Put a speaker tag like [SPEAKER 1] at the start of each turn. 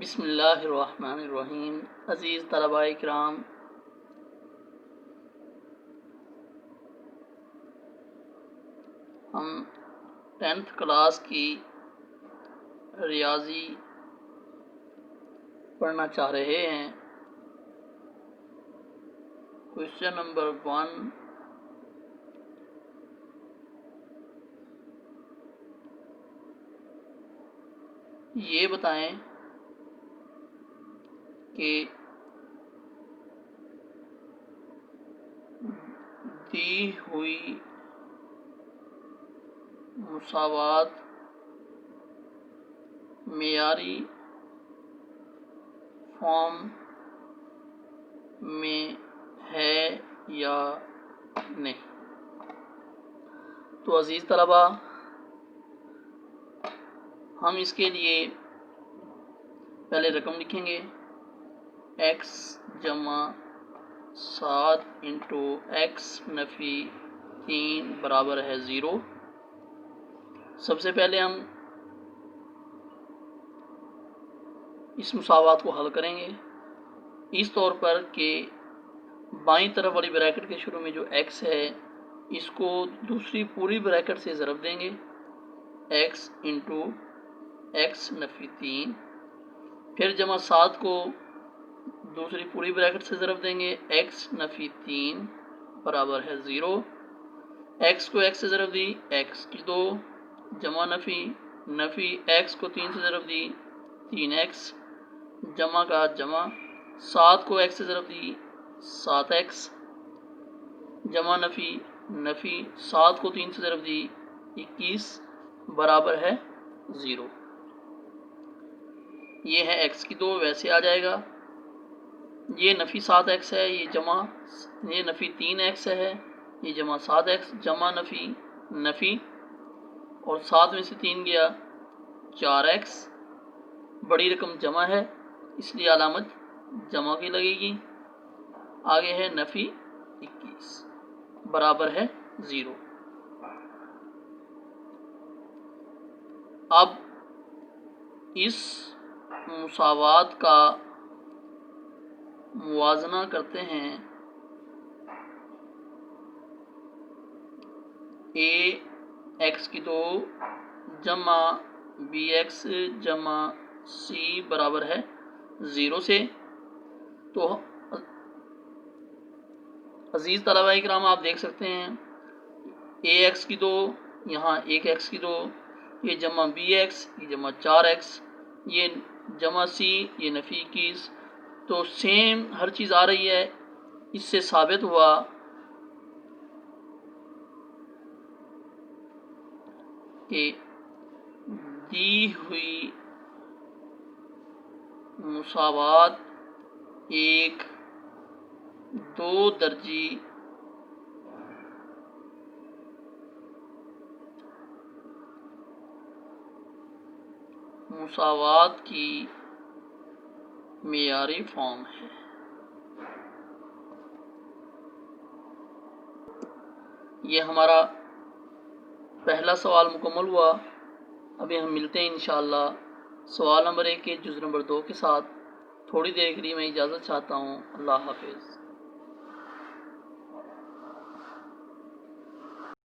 [SPEAKER 1] بسم اللہ الرحمن الرحیم۔ عزیز طلباء کرام، ہم 10th کلاس کی ریاضی پڑھنا چاہ رہے ہیں۔ کوشچن نمبر 1، یہ بتائیں کہ دی ہوئی مساوات معیاری فارم میں ہے یا نہیں۔ تو عزیز طلباء، ہم اس کے لیے پہلے رقم لکھیں گے، x جمع 7 انٹو x نفی 3 برابر ہے 0۔ سب سے پہلے ہم اس مساوات کو حل کریں گے اس طور پر کہ بائیں طرف والی بریکٹ کے شروع میں جو x ہے اس کو دوسری پوری بریکٹ سے ضرب دیں گے، x انٹو x نفی 3، پھر جمع 7 کو دوسری پوری بریکٹ سے ضرب دیں گے، x نفی 3 برابر ہے 0۔ x کو x سے ضرب دی، x کی 2، جمع نفی x کو 3 سے ضرب دی 3x، جمع کا جمع 7 کو x سے ضرب دی 7x، جمع نفی 7 کو 3 سے ضرب دی 21 برابر ہے 0۔ یہ ہے x کی 2، ویسے آ جائے گا۔ یہ نفی 7x ہے، یہ نفی 3x ہے، یہ جمع 7x، جمع نفی اور 7 میں سے 3 گیا 4x، بڑی رقم جمع ہے اس لیے علامت جمع کی لگے گی۔ آگے ہے نفی 21 برابر ہے 0۔ اب اس مساوات کا موازنہ کرتے ہیں۔ x کی 2 جمع bx جمع c برابر ہے 0 سے۔ تو عزیز طلباء کرام، آپ دیکھ سکتے ہیں ax کی 2، یہاں 1x کی 2، یہ جمع bx، یہ جمع 4x، یہ جمع c، یہ نفی 21۔ تو سیم ہر چیز آ رہی ہے۔ اس سے ثابت ہوا کہ دی ہوئی مساوات ایک 2 درجی مساوات کی معیاری فارم ہے۔ یہ ہمارا پہلا سوال مکمل ہوا۔ ابھی ہم ملتے ہیں انشاءاللہ سوال نمبر 1 کے جزء نمبر 2 کے ساتھ۔ تھوڑی دیر کے لیے میں اجازت چاہتا ہوں۔ اللہ حافظ۔